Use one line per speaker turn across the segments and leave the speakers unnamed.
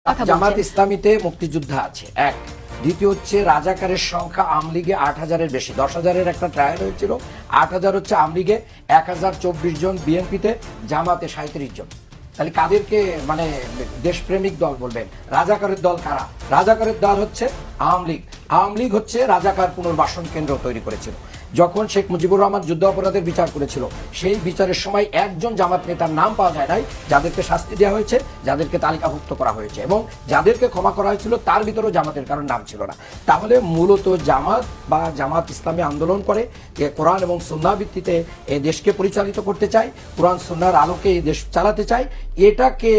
কথা
জামাত
বলছেন।
ইসলামীতে মুক্তিযোদ্ধা আছে এক, দ্বিতীয় হচ্ছে রাজাকারের সংখ্যা আওয়ামী লীগে ৮,০০০-এর বেশি, ১০,০০০-এর একটা ট্রায়াল হয়েছিল, ৮,০০০ হচ্ছে আওয়ামী লীগে, ১,০২৪ জন বিএনপিতে, জামাতে ৩৭ জন। তাহলে কাদেরকে মানে দেশপ্রেমিক দল বলবেন? রাজাকারের দল কারা? রাজাকারের দল হচ্ছে আওয়ামী লীগ। আওয়ামী লীগ হচ্ছে রাজাকার পুনর্বাসন কেন্দ্র তৈরি করেছিল। যখন শেখ মুজিবুর রহমান যুদ্ধ অপরাধের বিচার করেছিল, সেই বিচারের সময় একজন জামাত নেতার নাম পাওয়া যায় নাই যাদেরকে শাস্তি দেওয়া হয়েছে, যাদেরকে তালিকাভুক্ত করা হয়েছে, এবং যাদেরকে ক্ষমা করা হয়েছিল তার ভিতরেও জামাতের কারণ নাম ছিল না। তাহলে মূলত জামাত বা জামাত ইসলামী আন্দোলন করে যে কোরআন এবং সুন্নাহ ভিত্তিতে এই দেশকে পরিচালিত করতে চায়, কোরআন সুন্নাহর আলোকে এই দেশ চালাতে চায়, এটাকে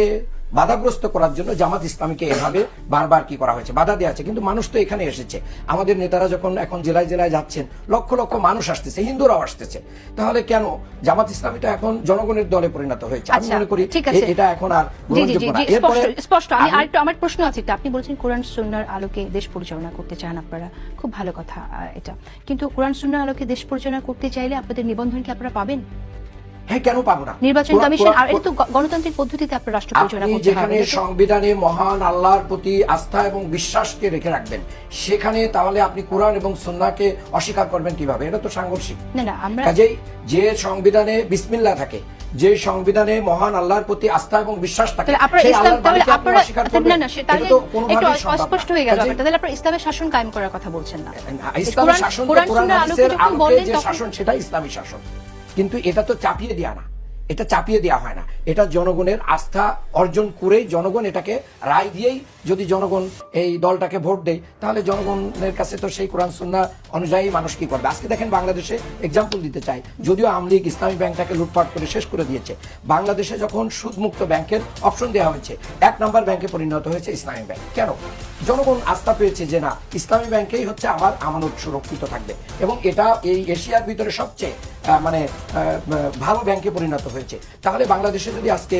বাধাগ্রস্ত করার জন্য জামাত ইসলামীকে এভাবে বারবার কি করা হয়েছে, বাধা দেওয়া আছে। কিন্তু মানুষ তো এখানে এসেছে, আমাদের নেতারা যখন এখন জেলায় জেলায় যাচ্ছেন, লক্ষ লক্ষ মানুষ আসতেছে, হিন্দুরাও আসতেছে, তাহলে কেন জামাত ইসলামীটা এখন জনগণের দলে পরিণত হয়েছে? আমি মনে করি এটা এখন আর গ্রহণযোগ্য না। এরপরে
স্পষ্ট আমি আরেকটু আমার প্রশ্ন আছে, আপনি বলছেন কোরআন সুন্নাহর আলোকে দেশ পরিচালনা করতে চান আপনারা, খুব ভালো কথা এটা, কিন্তু কোরআন সুন্নাহর আলোকে দেশ পরিচালনা করতে চাইলে আপনাদের নিবন্ধন কি আপনারা পাবেন?
হ্যাঁ, কেন পাবো না?
নির্বাচন কমিশন আর এটা তো গণতান্ত্রিক পদ্ধতিতে আপনারা রাষ্ট্র পরিচালনা করতে
যেখানে সংবিধানে মহান আল্লাহর প্রতি আস্থা এবং বিশ্বাসকে রেখে রাখবেন, সেখানে তাহলে আপনি কোরআন এবং সুন্নাহকে অস্বীকার করবেন কিভাবে? এটা তো সাংঘর্ষিক।
না আমরা
কাজেই যে সংবিধানে বিসমিল্লাহ থাকে, যে সংবিধানে মহান আল্লাহর প্রতি আস্থা এবং বিশ্বাস থাকে, সেই আল্লাহর বাণীকে আপনি অস্বীকার করবেন? এটা তো কোনোভাবেই সম্ভব না।
স্পষ্ট হয়ে গেল ব্যাপারটা। তাহলে আপনারা ইসলামের শাসন কায়েম করার কথা বলছেন না?
ইসলামের শাসন তো কোরআন হাদিসের আলোকে যে শাসন, সেটা ইসলামী শাসন। কিন্তু এটা তো চাপিয়ে দেয়া না, এটা চাপিয়ে দেওয়া হয় না, এটা জনগণের আস্থা অর্জন করেই, জনগণ এটাকে রায় দিয়েই যদি জনগণ এই দলটাকে ভোট দেয়, তাহলে জনগণের কাছে তো সেই কোরআন সুন্নাহ অনুযায়ী মানুষ কি করবে। আজকে দেখেন বাংলাদেশে এক্সাম্পল দিতে চাই, যদিও আওয়ামী লীগ ইসলামী ব্যাংকটাকে লুটপাট করে শেষ করে দিয়েছে, বাংলাদেশে যখন সুদমুক্ত ব্যাংকের অপশন দেওয়া হয়েছে, ১ নম্বর ব্যাংকে পরিণত হয়েছে ইসলামী ব্যাংক। কেন? জনগণ আস্থা পেয়েছে যে না, ইসলামী ব্যাংকেই হচ্ছে আমার আমানত সুরক্ষিত থাকবে, এবং এটা এই এশিয়ার ভিতরে সবচেয়ে ভালো ব্যাংকে পরিণত হয়েছে। তাহলে বাংলাদেশে যদি আজকে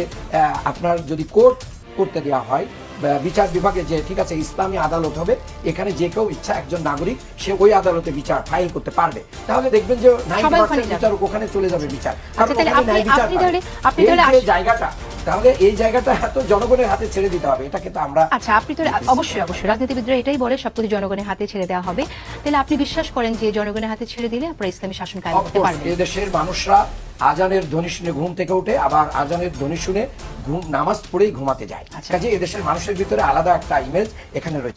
আপনার যদি কোর্ট করতে দেওয়া হয়, বিচার বিভাগে, যে ঠিক আছে ইসলামী আদালত হবে, এখানে যে কেউ ইচ্ছা একজন নাগরিক সে ওই আদালতে বিচার ফাইল করতে পারবে, তাহলে দেখবেন যে 90% বিচারক ওখানে চলে যাবে বিচার। জায়গাটা, তাহলে এই জায়গাটা এত জনগণের হাতে ছেড়ে দিতে হবে, এটাকে তো আমরা
আপনি তো অবশ্যই রাজনীতিবিদরা এটাই বলে সবকিছু জনগণের হাতে ছেড়ে দেওয়া হবে। তাহলে আপনি বিশ্বাস করেন যে জনগণের হাতে ছেড়ে দিলে আপনারা ইসলামী শাসন কায়েম করতে পারবেন?
এই দেশের মানুষরা আজানের ধ্বনি শুনে ঘুম থেকে উঠে, আবার আজানের ধ্বনি শুনে নামাজ পড়েই ঘুমাতে যায়। কাজে এদেশের মানুষের ভিতরে আলাদা একটা ইমেজ এখানে রয়েছে।